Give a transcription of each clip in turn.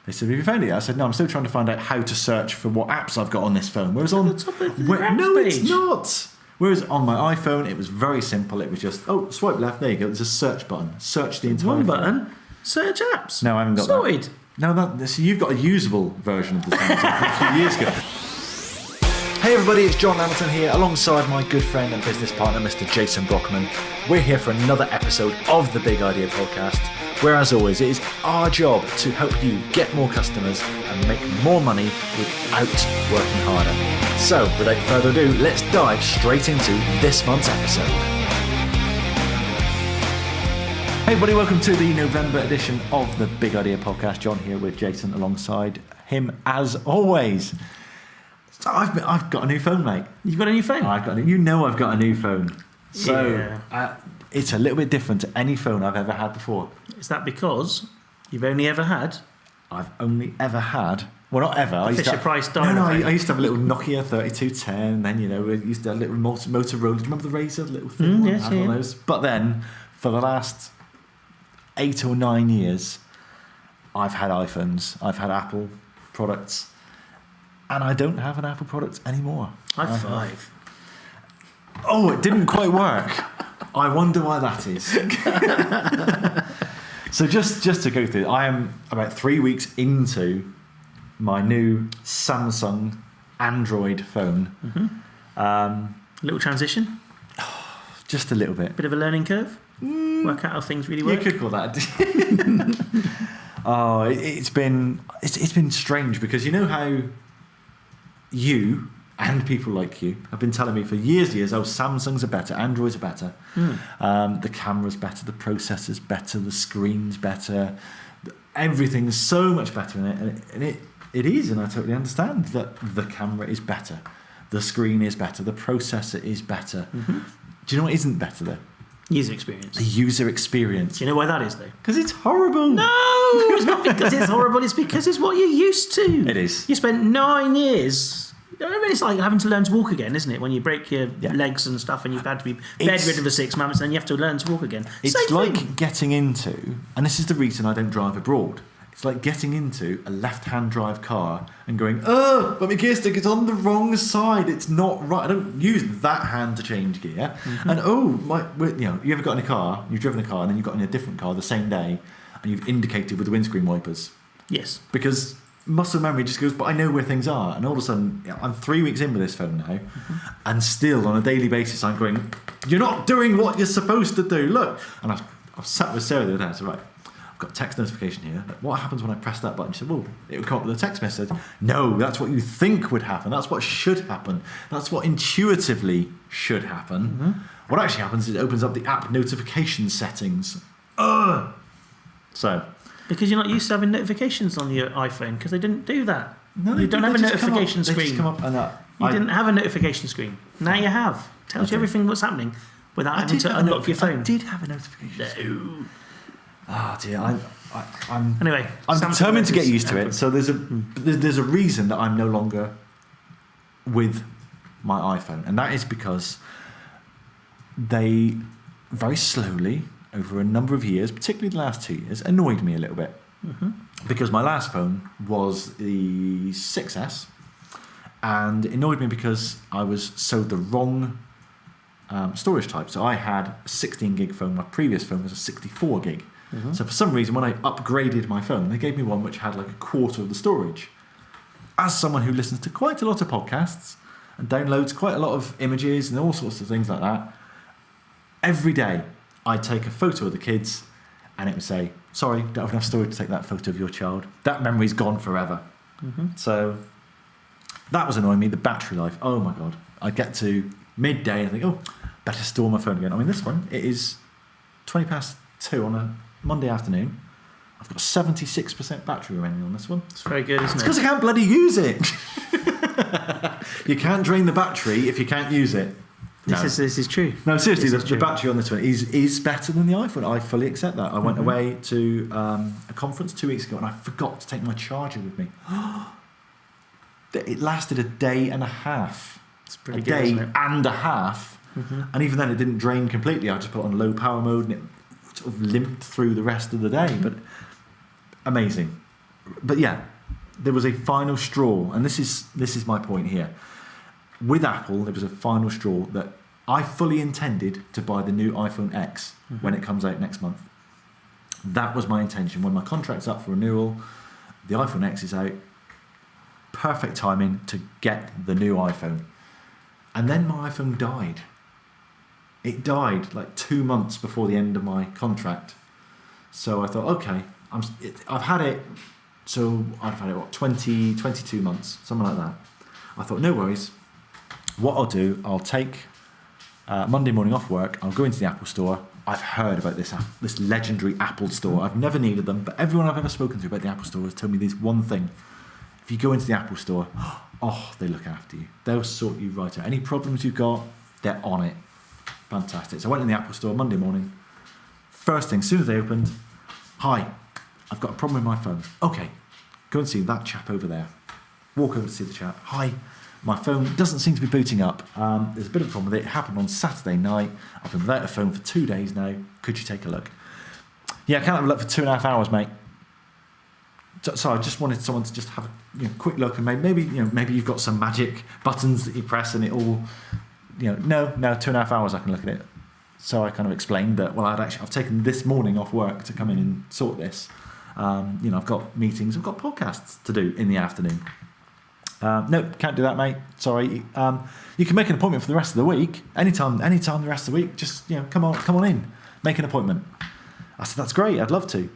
They said, have you found it yet? I said, no, I'm still trying to find out how to search for what apps I've got on this phone. Whereas on the top of the apps page. It's not. Whereas on my iPhone, it was very simple. It was just, swipe left, there you go. There's a search button. Search the entire One phone. button, search apps. No, I haven't got Sorted. that. No, so you've got a usable version of the Samsung from a few years ago. Hey everybody, it's John Hamilton here, alongside my good friend and business partner, Mr. Jason Brockman. We're here for another episode of the Big Idea Podcast, where as always, it is our job to help you get more customers and make more money without working harder. So, without further ado, let's dive straight into this month's episode. Hey everybody, welcome to the November edition of the Big Idea Podcast. John here with Jason alongside him as always. So I've got a new phone, mate. You've got a new phone? I've got a new phone. So it's a little bit different to any phone I've ever had before. Is that because you've only ever had? I've only ever had, well, not ever. Fisher-Price diamond. I used to have a little Nokia 3210. Then, we used to have a little Motorola. Do you remember the Razor, the little thin one? Yes, I had one of those. But then, for the last 8 or 9 years, I've had iPhones. I've had Apple products. And I don't have an Apple product anymore. I have 5. Oh, it didn't quite work. I wonder why that is. So just to go through, I am about 3 weeks into my new Samsung Android phone. Mm-hmm. A little transition? Just a little bit. Bit of a learning curve? Work out how things really work? You could call that. It's been strange because you know how you and people like you have been telling me for years, Samsungs are better, Androids are better. The camera's better, the processor's better, the screen's better, everything's so much better in it, and it is, and I totally understand that the camera is better, the screen is better, the processor is better. Mm-hmm. Do you know what isn't better though? User experience. The user experience. Do you know why that is though? Because it's horrible. No, it's not because it's horrible, it's because it's what you're used to. It is. You spent 9 years. I mean, it's like having to learn to walk again, isn't it? When you break your legs and stuff and you've had to be bedridden for 6 months and then you have to learn to walk again. It's like getting into, and this is the reason I don't drive abroad, it's like getting into a left-hand drive car and going, but my gear stick is on the wrong side, it's not right, I don't use that hand to change gear. Mm-hmm. And you ever got in a car, you've driven a car and then you've got in a different car the same day and you've indicated with the windscreen wipers. Yes. Because muscle memory just goes, but I know where things are. And all of a sudden, I'm 3 weeks in with this phone now, and still on a daily basis, I'm going, you're not doing what you're supposed to do. Look. And I've sat with Sarah the other day. I said, right, I've got a text notification here. What happens when I press that button? She said, well, it would come up with a text message. No, that's what you think would happen. That's what should happen. That's what intuitively should happen. Mm-hmm. What actually happens is it opens up the app notification settings. So... Because you're not used to having notifications on your iPhone, because they didn't do that. No, you don't have a notification screen. They just come up and you didn't have a notification screen. Now you have. Tells you everything what's happening without having to unlock your phone. I did have a notification screen. Oh dear, I'm determined to get used to it. So there's a reason that I'm no longer with my iPhone, and that is because they very slowly, over a number of years, particularly the last 2 years, annoyed me a little bit. Mm-hmm. Because my last phone was the 6S, and it annoyed me because I was sold the wrong storage type. So I had a 16 gig phone, my previous phone was a 64 gig. Mm-hmm. So for some reason, when I upgraded my phone, they gave me one which had like a quarter of the storage. As someone who listens to quite a lot of podcasts and downloads quite a lot of images and all sorts of things like that, every day I'd take a photo of the kids and it would say, sorry, don't have enough storage to take that photo of your child. That memory's gone forever. Mm-hmm. So that was annoying me. The battery life, oh my God. I'd get to midday and think, better store my phone again. I mean, this one, it is 2:20 on a Monday afternoon. I've got 76% battery remaining on this one. It's very good, isn't it? It's because I can't bloody use it. You can't drain the battery if you can't use it. This is true. No, seriously, the battery on this one is better than the iPhone. I fully accept that. I went away to a conference 2 weeks ago and I forgot to take my charger with me. It lasted a day and a half. It's pretty good, isn't it? A day and a half. Mm-hmm. And even then it didn't drain completely. I just put it on low power mode and it sort of limped through the rest of the day. Mm-hmm. But amazing. But yeah, there was a final straw, and this is my point here. With Apple, there was a final straw that I fully intended to buy the new iPhone X when it comes out next month. That was my intention. When my contract's up for renewal, the iPhone X is out. Perfect timing to get the new iPhone. And then my iPhone died. It died like 2 months before the end of my contract. So I thought, okay, I've had it. So I've had it, 22 months, something like that. I thought, no worries. What I'll do, I'll take Monday morning off work. I'll go into the Apple store. I've heard about this legendary Apple store. I've never needed them, but everyone I've ever spoken to about the Apple store has told me this one thing. If you go into the Apple store, they look after you. They'll sort you right out. Any problems you've got, they're on it. Fantastic. So I went in the Apple store Monday morning. First thing, as soon as they opened, hi, I've got a problem with my phone. Okay, go and see that chap over there. Walk over to see the chap. Hi, my phone doesn't seem to be booting up. There's a bit of a problem with it. It happened on Saturday night. I've been without a phone for 2 days now. Could you take a look? Yeah, I can't have a look for 2.5 hours, mate. So I just wanted someone to just have a quick look, and maybe you've got some magic buttons that you press and it all, no, 2.5 hours I can look at it. So I kind of explained that, well, I've taken this morning off work to come in and sort this. I've got meetings, I've got podcasts to do in the afternoon. No, can't do that, mate. Sorry. You can make an appointment for the rest of the week. Anytime the rest of the week. Just come on in, make an appointment. I said, that's great. I'd love to.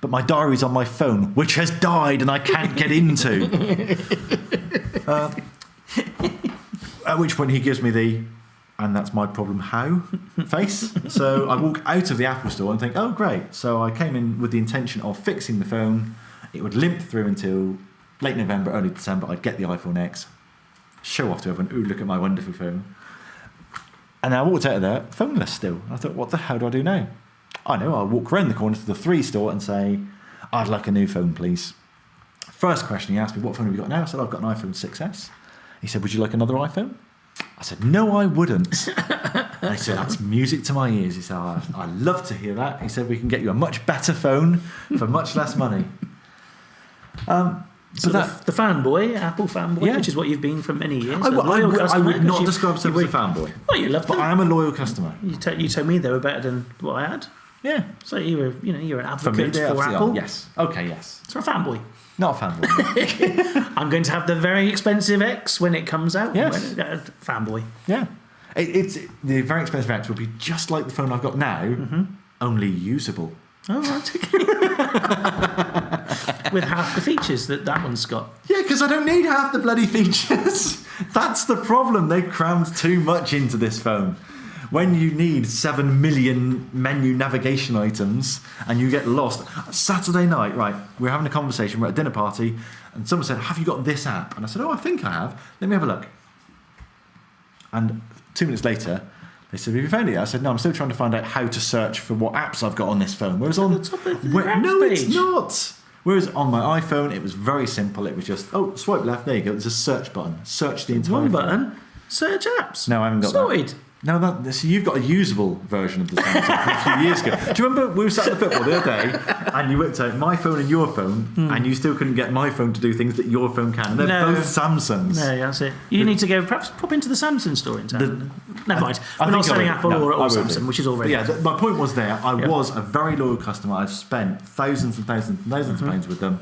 But my diary's on my phone, which has died and I can't get into. At which point he gives me and that's my problem, how face. So I walk out of the Apple store and think, oh, great. So I came in with the intention of fixing the phone. It would limp through until late November, early December. I'd get the iPhone X, show off to everyone, ooh, look at my wonderful phone. And I walked out of there, phoneless still. I thought, what the hell do I do now? I know, I'll walk around the corner to the 3 store and say, I'd like a new phone, please. First question he asked me, what phone have you got now? I said, I've got an iPhone 6S. He said, would you like another iPhone? I said, no, I wouldn't. And he said, that's music to my ears. He said, I love to hear that. He said, we can get you a much better phone for much less money. So the fanboy, Apple fanboy, which is what you've been for many years. I would not describe myself as a fanboy. Well, you love them. But I am a loyal customer. You told me they were better than what I had. Yeah. So you're an advocate for Apple. Yes. Okay. Yes. So a fanboy. Not a fanboy. I'm going to have the very expensive X when it comes out. Yes. Fanboy. Yeah. It's the very expensive X will be just like the phone I've got now, only usable. Oh, right. With half the features that one's got. Yeah, because I don't need half the bloody features. That's the problem. They've crammed too much into this phone. When you need 7 million menu navigation items and you get lost. Saturday night, right, we're having a conversation, we're at a dinner party, and someone said, have you got this app? And I said, I think I have. Let me have a look. And 2 minutes later, they said, have you found it? I said, no, I'm still trying to find out how to search for what apps I've got on this phone. Whereas on the top of the apps page. It's not. Whereas on my iPhone, it was very simple. It was just, swipe left, there you go. There's a search button. Search the entire One phone. button, search apps. No, I haven't got Sorted. that. No, so you've got a usable version of the Samsung from a few years ago. Do you remember we were sat at the football the other day and you whipped out my phone and your phone and you still couldn't get my phone to do things that your phone can? They're both Samsungs. No, that's it. You need to go, perhaps pop into the Samsung store in town. Never mind. We're not selling Apple or Samsung, which is already. Yeah, my point was there. I was a very loyal customer. I've spent thousands and thousands and thousands of pounds with them.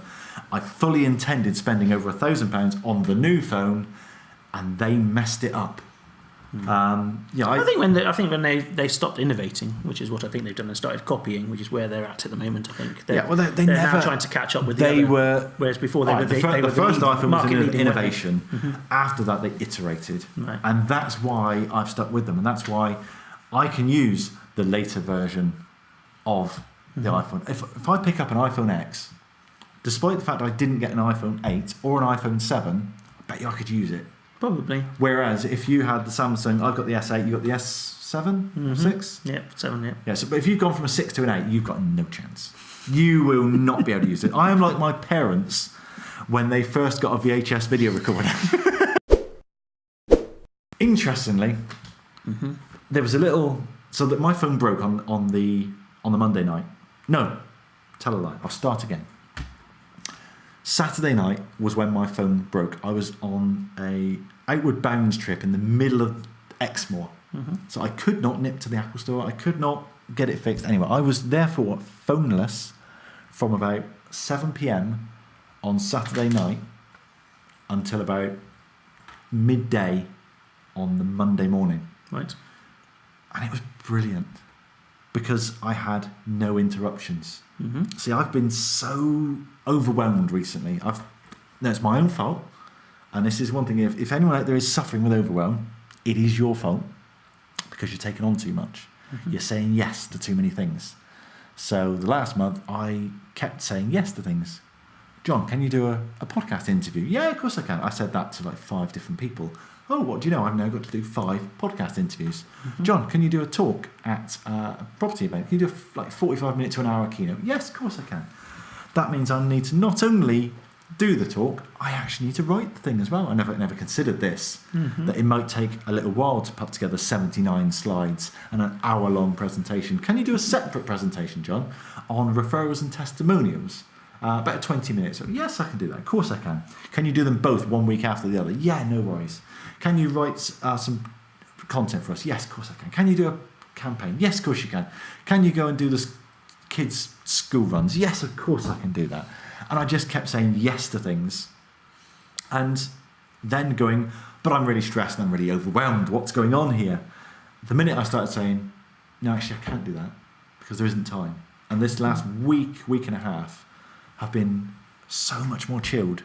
I fully intended spending over £1,000 on the new phone and they messed it up. I think when they stopped innovating, which is what I think they've done, and started copying, which is where they're at the moment. I think. They're never now trying to catch up with. Whereas before they were the first iPhone was an innovation. Mm-hmm. After that, they iterated, and that's why I've stuck with them, and that's why I can use the later version of the iPhone. If I pick up an iPhone X, despite the fact I didn't get an iPhone 8 or an iPhone 7, I bet you I could use it. Probably. Whereas if you had the Samsung, I've got the S8, you've got the S7, 6? Yeah, 7, yeah. Yeah, but if you've gone from a 6 to an 8, you've got no chance. You will not be able to use it. I am like my parents when they first got a VHS video recorder. Interestingly, there was a little... So that my phone broke on the Monday night. No, tell a lie. I'll start again. Saturday night was when my phone broke. I was on a outward bounds trip in the middle of Exmoor. So I could not nip to the Apple store. I could not get it fixed. Anyway, I was therefore phoneless from about 7 p.m. on Saturday night until about midday on the Monday morning. Right. And it was brilliant because I had no interruptions. See, I've been so overwhelmed recently. It's my own fault. And this is one thing, if anyone out there is suffering with overwhelm, it is your fault because you're taking on too much. You're saying yes to too many things. So the last month, I kept saying yes to things. John, can you do a podcast interview? Yeah, of course I can. I said that to like 5 different people. Oh, what do you know? I've now got to do 5 podcast interviews. John, can you do a talk at a property event? Can you do like 45 minutes to an hour keynote? Yes, of course I can. That means I need to not only do the talk, I actually need to write the thing as well. I never considered this, that it might take a little while to put together 79 slides and an hour-long presentation. Can you do a separate presentation, John, on referrals and testimonials? About 20 minutes. Yes, I can do that. Of course I can. Can you do them both 1 week after the other? Yeah, no worries. Can you write some content for us? Yes, of course I can. Can you do a campaign? Yes, of course you can. Can you go and do the kids' school runs? Yes, of course I can do that. And I just kept saying yes to things. And then going, but I'm really stressed and I'm really overwhelmed. What's going on here? The minute I started saying, no, actually I can't do that because there isn't time. And this last week and a half, have been so much more chilled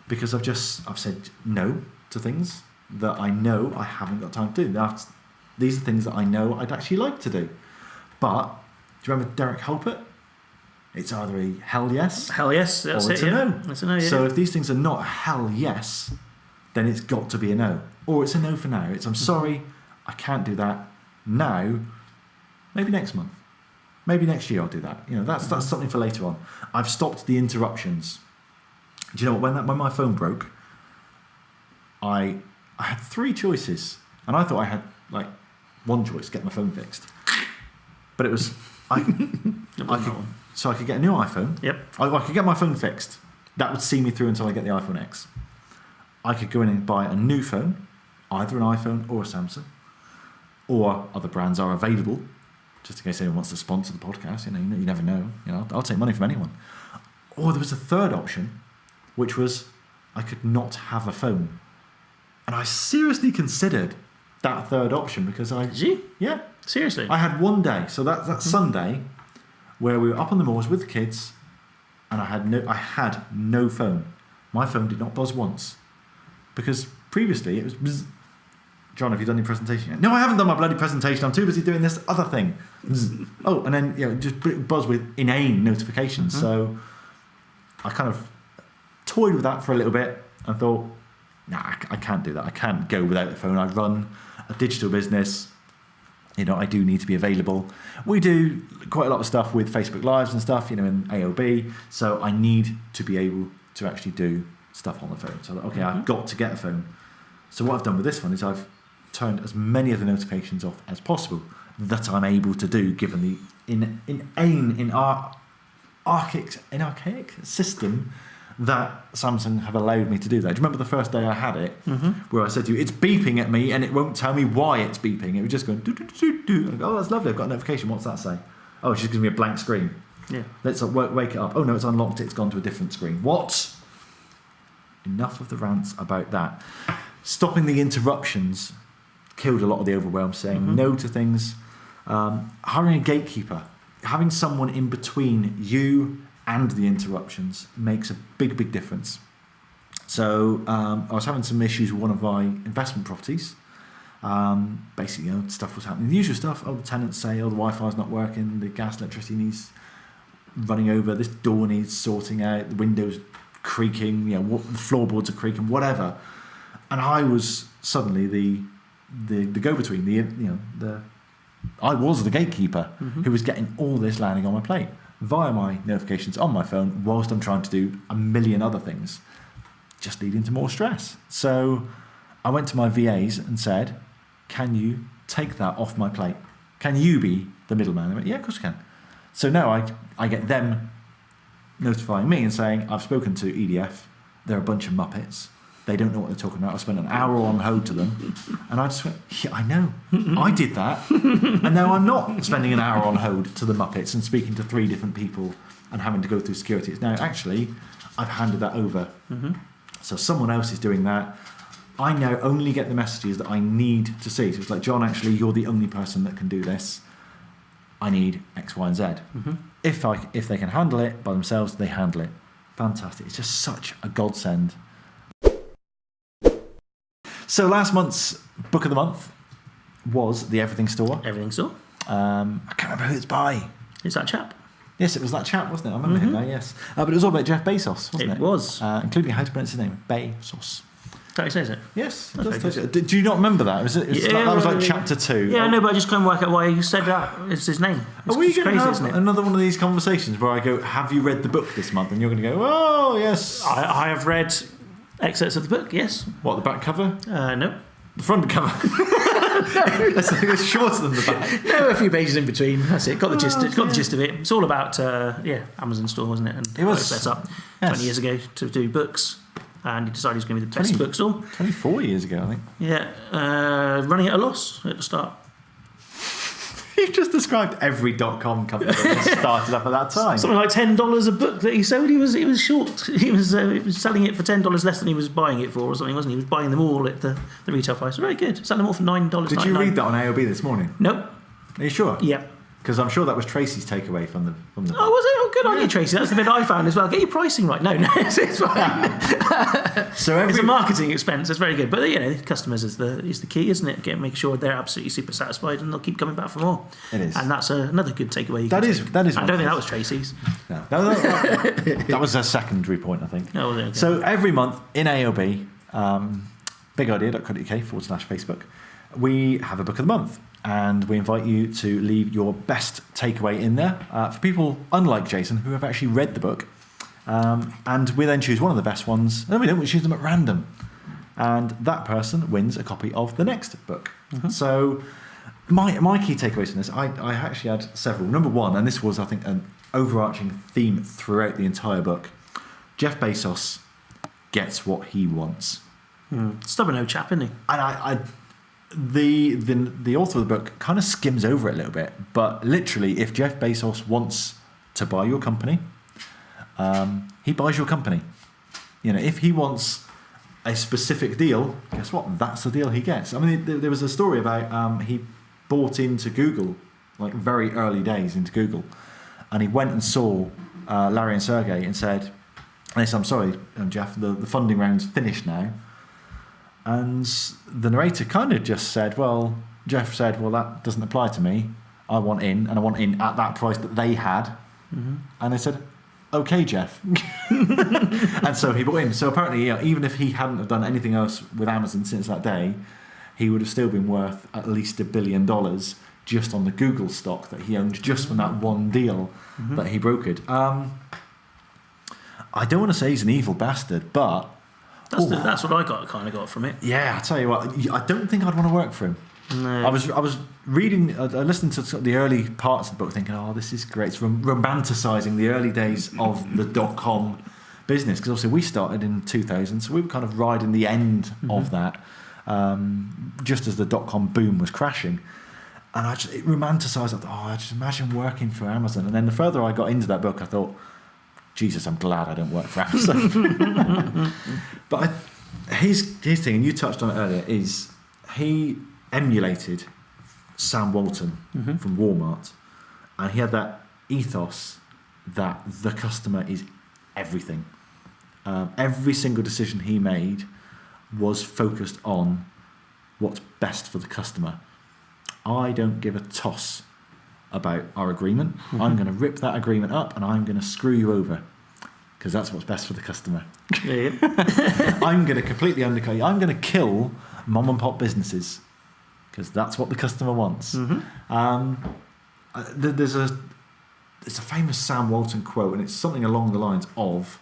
because I've said no to things that I know I haven't got time to do. These are things that I know I'd actually like to do. But do you remember Derek Holpert? It's either a hell yes, that's or it's a no. That's a no. Yeah. So if these things are not a hell yes, then it's got to be a no, or it's a no for now. It's I'm sorry, I can't do that now. Maybe next month. Maybe next year I'll do that. That's something for later on. I've stopped the interruptions. Do you know what? When my phone broke, I had 3 choices, and I thought I had like one choice: get my phone fixed. But it was I could get a new iPhone. Yep. I could get my phone fixed. That would see me through until I get the iPhone X. I could go in and buy a new phone, either an iPhone or a Samsung, or other brands are available. Just in case anyone wants to sponsor the podcast, you never know. I'll take money from anyone. Or there was a third option, which was I could not have a phone, and I seriously considered that third option because I. Did you? Yeah. Seriously. I had one day, so that Sunday, where we were up on the moors with the kids, and I had no phone. My phone did not buzz once, because previously it was. Bzz. John, have you done your presentation yet? No, I haven't done my bloody presentation. I'm too busy doing this other thing. Oh, and then just buzz with inane notifications. So I kind of toyed with that for a little bit and thought, nah, I can't do that. I can't go without the phone. I run a digital business. I do need to be available. We do quite a lot of stuff with Facebook Lives and stuff, in AOB. So I need to be able to actually do stuff on the phone. So okay, I've got to get a phone. So what I've done with this one is I've turned as many of the notifications off as possible that I'm able to do, given the in our archaic system that Samsung have allowed me to do that. Do you remember the first day I had it, where I said to you, it's beeping at me and it won't tell me why it's beeping? It was just going, do. Oh, that's lovely, I've got a notification. What's that say? Oh, it just gives me a blank screen. Yeah. Let's wake it up. Oh no, it's unlocked it, it's gone to a different screen. What? Enough of the rants about that. Stopping the interruptions killed a lot of the overwhelm, saying no to things. Hiring a gatekeeper, having someone in between you and the interruptions makes a big difference. So I was having some issues with one of my investment properties. Basically, stuff was happening. The usual stuff. Oh, the tenants say, oh, the Wi-Fi's not working, the gas, electricity needs running over, this door needs sorting out, the windows creaking, the floorboards are creaking, whatever. And I was suddenly the go-between, I was the gatekeeper who was getting all this landing on my plate via my notifications on my phone whilst I'm trying to do a million other things, just leading to more stress. So I went to my VAs and said, can you take that off my plate? Can you be the middleman? They went, yeah, of course I can. So now I get them notifying me and saying, I've spoken to EDF, they're a bunch of muppets, they don't know what they're talking about, I spent an hour on hold to them, and I just went, yeah, I know, I did that, and now I'm not spending an hour on hold to the muppets and speaking to 3 different people and having to go through security. Now, actually, I've handed that over. So someone else is doing that. I now only get the messages that I need to see. So it's like, John, actually, you're the only person that can do this. I need X, Y, and Z. If they can handle it by themselves, they handle it. Fantastic. It's just such a godsend. So last month's book of the month was The Everything Store. Everything Store. I can't remember who it's by. It's that chap. Yes, it was that chap, wasn't it? I remember him now, yes. But it was all about Jeff Bezos, wasn't it? It was. Including how to pronounce his name. Bezos. How he says it? Yes, it does. Do you not remember that? That was like chapter 2. Yeah, I know, but I just couldn't work out why he said that. It's his name. It's Are we going to have isn't it? another one of these conversations where I go, have you read the book this month? And you're going to go, oh, yes. I have read excerpts of the book, yes. What, the back cover? No. The front cover? It's shorter than the back. No, a few pages in between. That's it. Got the gist. Got the gist of it. It's all about Amazon store, wasn't it? And it was set up 20 years ago to do books, and he decided he was going to be the best bookstore. 24 years ago, I think. Yeah, running at a loss at the start. You've just described every .com company that started up at that time. Something like $10 a book that he sold. He was short. He was selling it for $10 less than he was buying it for, or something, wasn't he? He was buying them all at the retail price. Very good. Selling them all for $9. Did you read that on AOB this morning? Nope. Are you sure? Yeah. Because I'm sure that was Tracy's takeaway from the. Oh, was it? Oh, good on you, Tracy. That's the bit I found as well. Get your pricing right. No, it's fine. So it's a marketing expense. It's very good. But customers is the key, isn't it? Make sure they're absolutely super satisfied and they'll keep coming back for more. It is, and that's another good takeaway. That is. I don't think that was Tracy's. No, that was a secondary point, I think. Oh, okay. So every month in AOB, bigadea.co.uk/Facebook, we have a book of the month. And we invite you to leave your best takeaway in there for people, unlike Jason, who have actually read the book. And we then choose one of the best ones. No, we don't. We choose them at random. And that person wins a copy of the next book. So my key takeaways from this, I actually had several. Number one, and this was, I think, an overarching theme throughout the entire book, Jeff Bezos gets what he wants. Stubborn old chap, isn't he? And the author of the book kind of skims over it a little bit, but literally, if Jeff Bezos wants to buy your company, he buys your company. If he wants a specific deal, guess what? That's the deal he gets. I mean, there was a story about he bought into Google, like very early days into Google, and he went and saw Larry and Sergey and said, "I'm sorry, Jeff, the funding round's finished now." And the narrator kind of just said, Jeff said, that doesn't apply to me. I want in, and I want in at that price that they had. And they said, okay, Jeff. And so he bought in. So apparently, even if he hadn't have done anything else with Amazon since that day, he would have still been worth at least $1 billion just on the Google stock that he owned just from that one deal that he brokered. I don't want to say he's an evil bastard, but... That's what I kind of got from it. Yeah, I tell you what, I don't think I'd want to work for him. No. I was reading, I listened to the early parts of the book, thinking, this is great. It's romanticising the early days of the .com business, because obviously we started in 2000, so we were kind of riding the end of that, just as the .com boom was crashing. And it romanticised. I just imagine working for Amazon. And then the further I got into that book, I thought, Jesus, I'm glad I don't work for Amazon. But his thing, and you touched on it earlier, is he emulated Sam Walton from Walmart, and he had that ethos that the customer is everything. Every single decision he made was focused on what's best for the customer. I don't give a toss about our agreement. I'm going to rip that agreement up and I'm going to screw you over because that's what's best for the customer. Yeah. I'm going to completely undercut you. I'm going to kill mom and pop businesses because that's what the customer wants. There's a famous Sam Walton quote, and it's something along the lines of,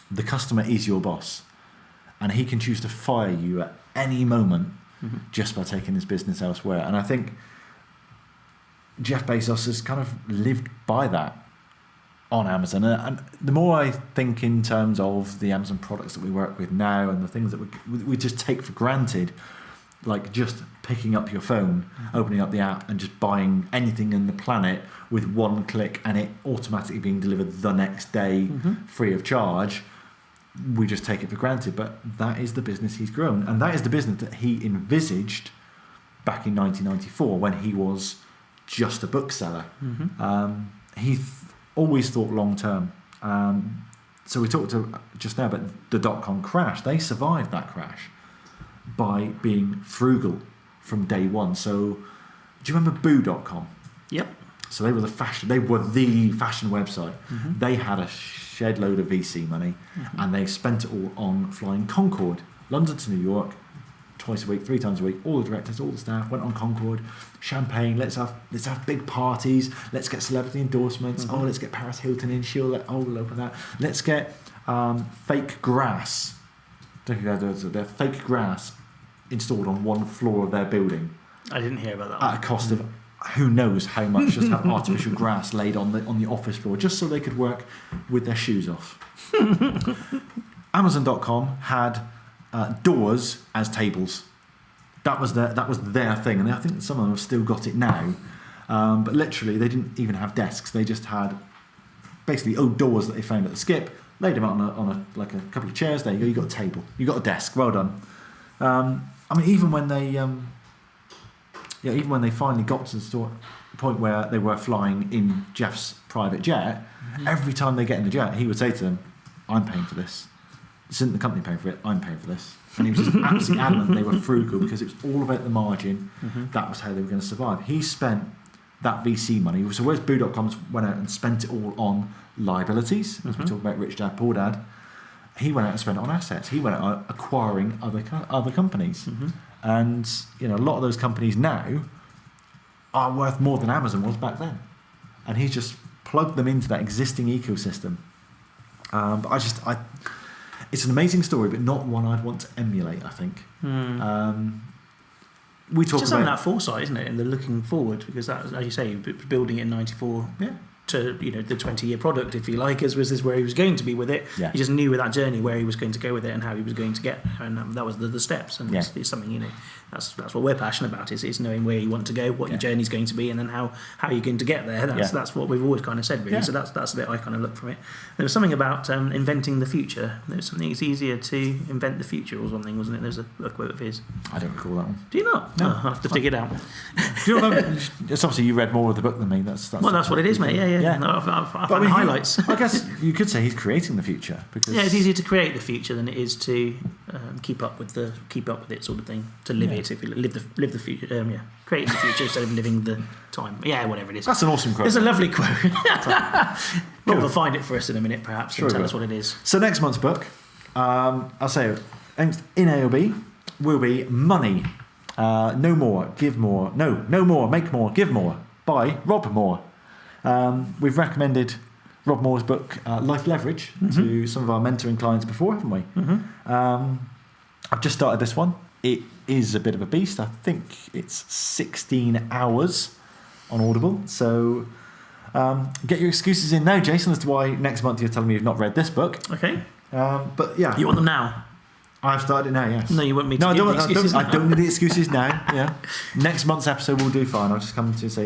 the customer is your boss and he can choose to fire you at any moment just by taking his business elsewhere. And I think Jeff Bezos has kind of lived by that. on Amazon. And the more I think in terms of the Amazon products that we work with now and the things that we just take for granted, like just picking up your phone, opening up the app and just buying anything in the planet with one click and it automatically being delivered the next day free of charge, we just take it for granted. But that is the business he's grown, and that is the business that he envisaged back in 1994 when he was just a bookseller. He always thought long term. So we talked just now about the dot-com crash. They survived that crash by being frugal from day one. So do you remember boo.com? Yep. So they were the fashion website. They had a shed load of VC money and they spent it all on flying Concorde, London to New York, twice a week, 3 times a week. All the directors, all the staff went on Concorde, champagne, let's have big parties, let's get celebrity endorsements, let's get Paris Hilton in, we'll open that. Let's get fake grass. Don't think they're fake grass installed on one floor of their building. I didn't hear about that. At a cost of who knows how much, just have artificial grass laid on the office floor, just so they could work with their shoes off. Amazon.com had doors as tables. That was their thing, and I think some of them have still got it now. But literally, they didn't even have desks. They just had basically old doors that they found at the skip, laid them out on a couple of chairs. There you go. You got a table. You got a desk. Well done. I mean, even when they finally got to the point where they were flying in Jeff's private jet, every time they get in the jet, he would say to them, "I'm paying for this. This isn't the company paying for it. I'm paying for this." And he was just absolutely adamant they were frugal because it was all about the margin. That was how they were going to survive. He spent that VC money. So whereas Boo.com went out and spent it all on liabilities, as we talk about Rich Dad Poor Dad, he went out and spent it on assets. He went out acquiring other companies. And a lot of those companies now are worth more than Amazon was back then. And he's just plugged them into that existing ecosystem. But it's an amazing story, but not one I'd want to emulate, I think. We talk just about having that foresight, isn't it, and the looking forward, because that, as you say, building it in '94 to the 20-year product, if you like, as was this where he was going to be with it. He just knew with that journey where he was going to go with it and how he was going to get, and that was the steps. And it's something that's what we're passionate about is knowing where you want to go, what your journey's going to be, and then how you're going to get there. That's what we've always kind of said, really. So that's the bit I kind of look from it. There was something about inventing the future. There was something it's easier to invent the future or something, wasn't it? There's a quote of his. I don't recall that one. Do you not? No, I'll have to dig it out. It's obviously you read more of the book than me. That's what it is, mate. Yeah. No, I find the highlights. I guess you could say he's creating the future because it's easier to create the future than it is to keep up with it, sort of thing. To live it, if you live the future. Create the future instead of living the time. Yeah, whatever it is. That's an awesome quote. It's a lovely quote. We'll find it for us in a minute, perhaps, and tell us what it is. So next month's book, I'll say in AOB will be Money. No more, give more. No more, make more, give more. By Rob Moore. We've recommended Rob Moore's book, Life Leverage, to some of our mentoring clients before, haven't we? I've just started this one. It is a bit of a beast. I think it's 16 hours on Audible. So get your excuses in now, Jason, as to why next month you're telling me you've not read this book. Okay. But yeah. You want them now? I've started it now, yes. No, you want me to give the excuses I don't need the excuses now. Yeah. Next month's episode will do fine. I'll just come to say...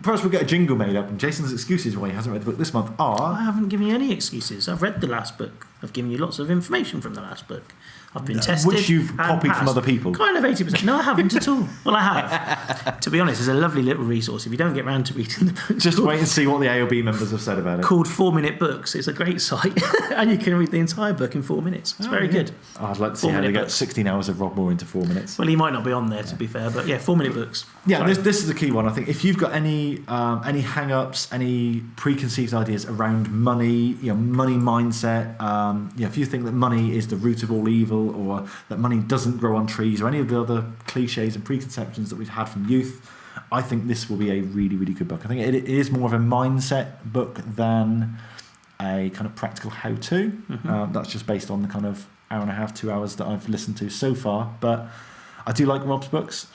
first we'll get a jingle made up, and Jason's excuses why he hasn't read the book this month are... I haven't given you any excuses. I've read the last book. I've given you lots of information from the last book. I've been tested. Which you've copied from other people. Kind of 80%. No, I haven't at all. Well, I have. To be honest, it's a lovely little resource. If you don't get round to reading the book, just wait and see what the AOB members have said about it. Called 4 Minute Books. It's a great site, and you can read the entire book in 4 minutes. It's very good. I'd like to see how they get 16 hours of Rob Moore into 4 minutes. Well, he might not be on there, to be fair, but 4 Minute Books. Yeah, this is a key one. I think if you've got any hang-ups, any preconceived ideas around money, money mindset, if you think that money is the root of all evil, or that money doesn't grow on trees, or any of the other cliches and preconceptions that we've had from youth, I think this will be a really, really good book. I think it is more of a mindset book than a kind of practical how-to. That's just based on the kind of hour and a half, 2 hours that I've listened to so far. But I do like Rob's books.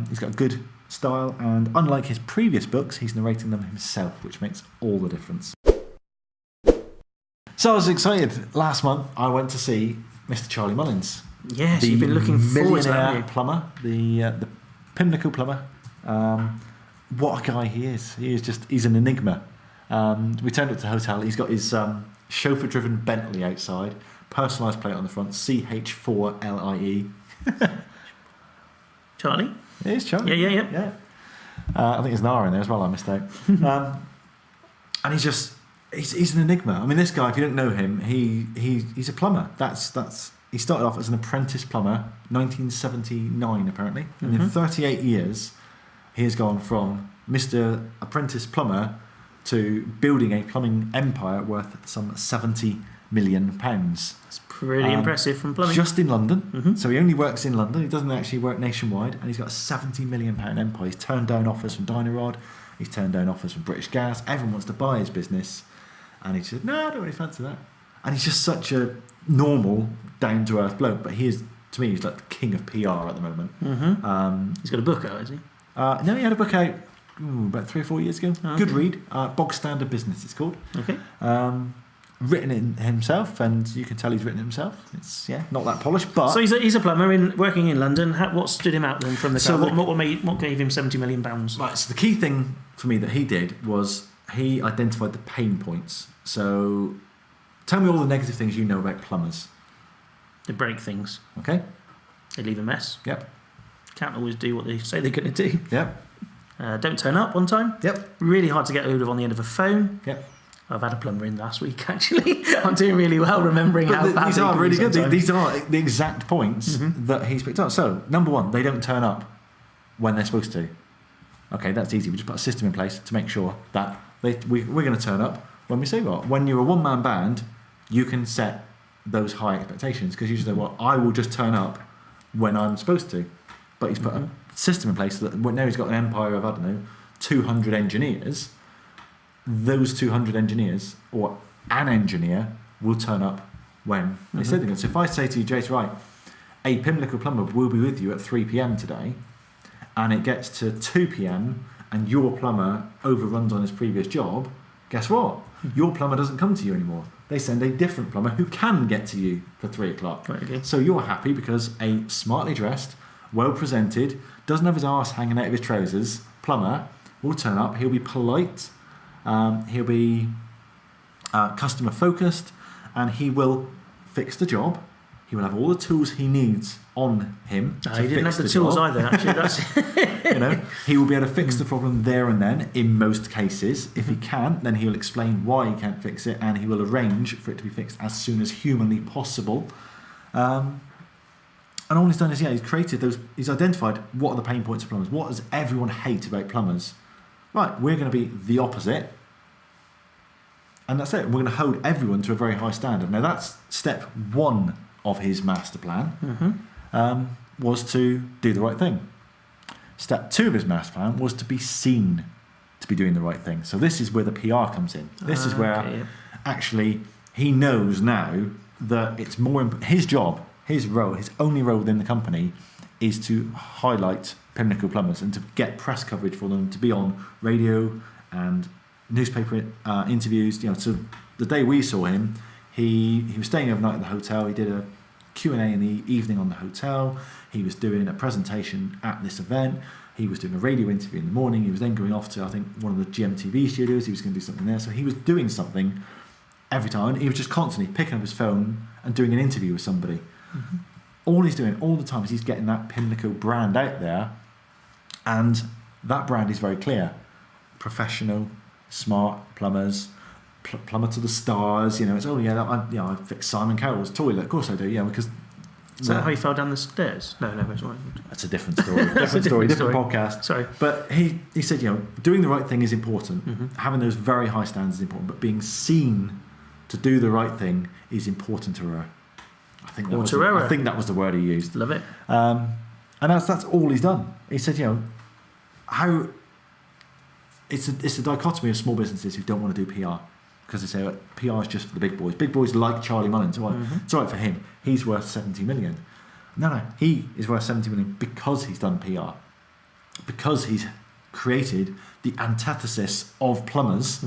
He's got a good style, and unlike his previous books, he's narrating them himself, which makes all the difference. So I was excited. Last month, I went to see Mr. Charlie Mullins. Yes, you've been looking forward to that, haven't you? Plumber, the Pimlico Plumber. What a guy he is. He's an enigma. We turned up to the hotel. He's got his chauffeur-driven Bentley outside, personalised plate on the front, CH4LIE. Charlie? It is Charlie. Yeah. I think there's an R in there as well, I missed out. And he's an enigma. I mean, this guy, if you don't know him, he's a plumber. He started off as an apprentice plumber, 1979 apparently. And in 38 years, he has gone from Mr. Apprentice Plumber to building a plumbing empire worth some £70 million. It's pretty impressive from plumbing. Just in London. So he only works in London. He doesn't actually work nationwide. And he's got a £70 million empire. He's turned down offers from Dynarod. He's turned down offers from British Gas. Everyone wants to buy his business. And he said, no, I don't really fancy that. And he's just such a normal, down-to-earth bloke. But he is, to me, he's like the king of PR at the moment. He's got a book out, has he? No, he had a book out about 3 or 4 years ago. Good read. Bog Standard Business, it's called. Okay. Written it himself, and you can tell he's written it himself. It's not that polished, but so he's a plumber working in London. What stood him out then from the crowd? What gave him £70 million? Right. So the key thing for me that he did was he identified the pain points. So tell me all the negative things you know about plumbers. They break things. Okay. They leave a mess. Yep. Can't always do what they say they're going to do. Yep. Don't turn up on time. Yep. Really hard to get hold of on the end of a phone. Yep. I've had a plumber in last week, actually. I'm doing really well remembering how bad these are really good. Sometimes. These are the exact points that he's picked up. So, number one, they don't turn up when they're supposed to. Okay, that's easy. We just put a system in place to make sure that we're going to turn up when we say what. When you're a one-man band, you can set those high expectations because you just say, well, I will just turn up when I'm supposed to. But he's put a system in place so that now he's got an empire of, 200 engineers. Those 200 engineers, or an engineer, will turn up when they say they're going to. So if I say to you, Jace, right, a Pimlico Plumber will be with you at 3 p.m. today, and it gets to 2 p.m. and your plumber overruns on his previous job, guess what? Your plumber doesn't come to you anymore. They send a different plumber who can get to you for 3 o'clock. Right, okay. So you're happy because a smartly dressed, well presented, doesn't have his arse hanging out of his trousers plumber will turn up. He'll be polite. He'll be customer focused, and he will fix the job. He will have all the tools he needs on him. He didn't have the tools either. Actually, that's he will be able to fix the problem there and then. In most cases, if he can't, then he'll explain why he can't fix it, and he will arrange for it to be fixed as soon as humanly possible. And all he's done is he's created those. He's identified what are the pain points of plumbers. What does everyone hate about plumbers? Right, we're going to be the opposite. And that's it. We're going to hold everyone to a very high standard. Now, that's step one of his master plan, was to do the right thing. Step two of his master plan was to be seen to be doing the right thing. So this is where the PR comes in. This is where actually he knows now that it's more his job, his role, his only role within the company is to highlight Pimlico Plumbers and to get press coverage for them, to be on radio and newspaper interviews. So the day we saw him, he was staying overnight at the hotel. He did a Q&A in the evening on the hotel. He was doing a presentation at this event. He was doing a radio interview in the morning. He was then going off to, I think, one of the GMTV studios. He was going to do something there. So he was doing something every time. He was just constantly picking up his phone and doing an interview with somebody. All he's doing all the time is he's getting that Pimlico brand out there, and that brand is very clear: professional, smart plumbers, plumber to the stars. It's I fix Simon Carroll's toilet. Of course I do. Because is that how he fell down the stairs? No, sorry. That's a different story. Different podcast. Sorry, but he said doing the right thing is important. Having those very high standards is important, but being seen to do the right thing is important to her. I think that was the word he used. Love it. And that's all he's done. He said, how it's a dichotomy of small businesses who don't want to do PR because they say PR is just for the big boys. Big boys like Charlie Mullins. It's all right for him. He's worth 70 million. No, he is worth 70 million because he's done PR, because he's created the antithesis of plumbers,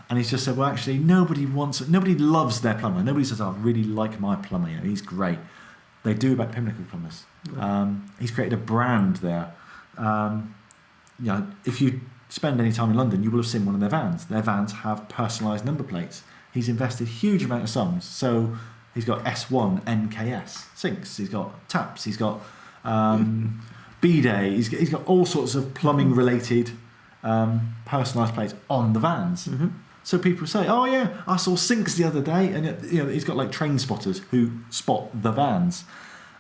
And he's just said, well, actually, nobody loves their plumber. Nobody says, I really like my plumber. He's great. They do about Pimlico Plumbers. He's created a brand there. If you spend any time in London, you will have seen one of their vans. Their vans have personalised number plates. He's invested huge amount of sums. So he's got S1 NKS sinks. He's got taps. He's got B-Day. He's got all sorts of plumbing related personalised plates on the vans. So people say, oh yeah, I saw sinks the other day, and he's got like train spotters who spot the vans.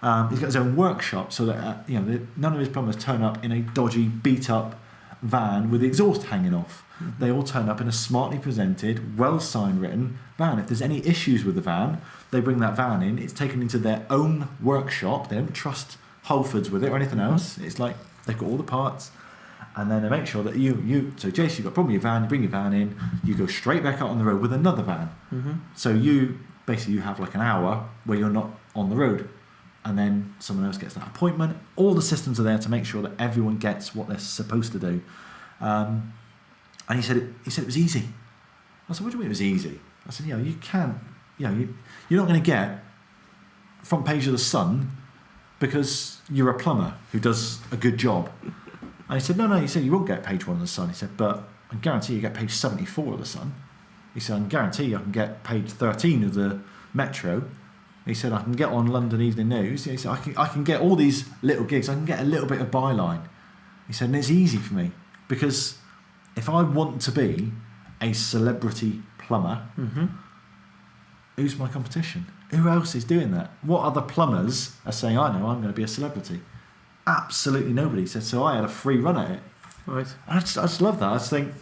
He's got his own workshop, so that none of his plumbers turn up in a dodgy, beat up van with the exhaust hanging off. They all turn up in a smartly presented, well sign written van. If there's any issues with the van, they bring that van in. It's taken into their own workshop. They don't trust Holford's with it or anything else. It's like they've got all the parts. And then they make sure that so Jason, you've got a problem with your van, you bring your van in, you go straight back out on the road with another van. So you have like an hour where you're not on the road, and then someone else gets that appointment. All the systems are there to make sure that everyone gets what they're supposed to do. And he said it was easy. I said, what do you mean it was easy? I said, you can't, you're not going to get front page of the Sun because you're a plumber who does a good job. And he said, no, he said, you won't get page 1 of the Sun. He said, but I guarantee you get page 74 of the Sun. He said, I guarantee you I can get page 13 of the Metro. He said, I can get on London Evening News. He said, I can get all these little gigs. I can get a little bit of byline. He said, and it's easy for me because if I want to be a celebrity plumber, who's my competition? Who else is doing that? What other plumbers are saying, I know I'm going to be a celebrity? Absolutely nobody. He said, so I had a free run at it. Right. I just love that. I just think,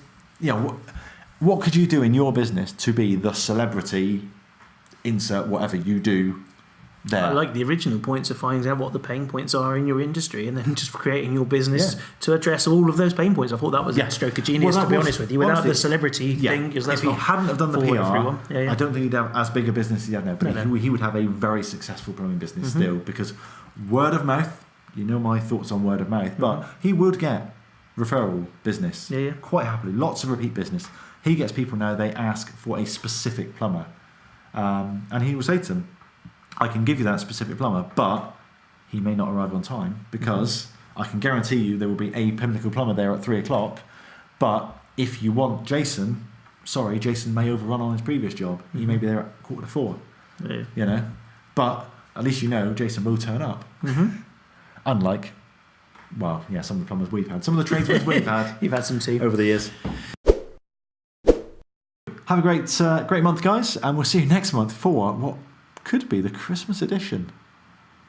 what could you do in your business to be the celebrity, insert whatever you do there? I like the original points of finding out what the pain points are in your industry and then just creating your business to address all of those pain points. I thought that was a stroke of genius, to be honest with you. Without the celebrity thing, if he hadn't have done the PR, I don't think he'd have as big a business as he had now. But he would have a very successful plumbing business still, because word of mouth. You know my thoughts on word of mouth, but he would get referral business quite happily. Lots of repeat business. He gets people now, they ask for a specific plumber. And he will say to them, I can give you that specific plumber, but he may not arrive on time because I can guarantee you there will be a Pimlico plumber there at 3:00. But if you want Jason, sorry, Jason may overrun on his previous job. He may be there at 3:45. Yeah. But at least Jason will turn up. Unlike, some of the plumbers we've had, some of the tradesmen we've had. You've had some too over the years. Have a great month, guys, and we'll see you next month for what could be the Christmas edition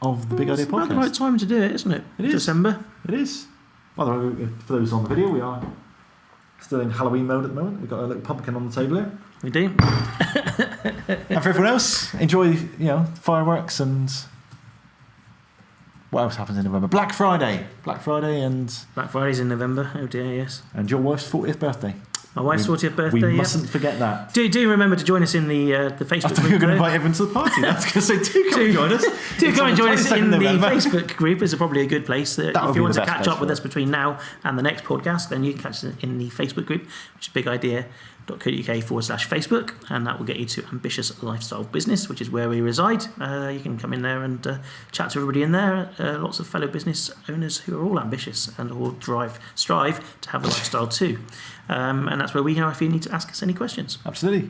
of the Big Idea Podcast. It's about the right time to do it, isn't it? It is. December. It is. By the way, for those on the video, we are still in Halloween mode at the moment. We've got a little pumpkin on the table here. We do. And for everyone else, enjoy fireworks and. What else happens in November? Black Friday and... Black Friday's in November. Oh dear, yes. And your wife's 40th birthday. My wife's 40th birthday, We mustn't forget that. Do remember to join us in the Facebook group. I thought you were going to invite everyone to the party. I was going to say, do come and join us. Do come and join us in the Facebook group. It's probably a good place. If you want to catch up with us between now and the next podcast, then you can catch us in the Facebook group, which is bigidea.co.uk/Facebook, and that will get you to Ambitious Lifestyle Business, which is where we reside. You can come in there and chat to everybody in there. Lots of fellow business owners who are all ambitious and all strive to have a lifestyle too. And that's where we are if you need to ask us any questions. Absolutely.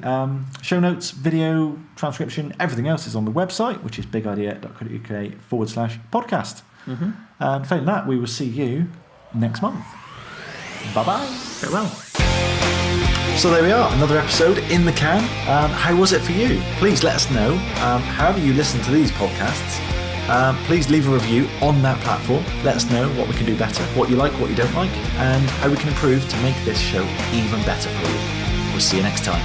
Show notes, video, transcription, everything else is on the website, which is bigidea.co.uk/podcast. And failing that, we will see you next month. Bye-bye. Farewell. So there we are, another episode in the can. How was it for you? Please let us know. However you listen to these podcasts, please leave a review on that platform. Let us know what we can do better, what you like, what you don't like, and how we can improve to make this show even better for you. We'll see you next time.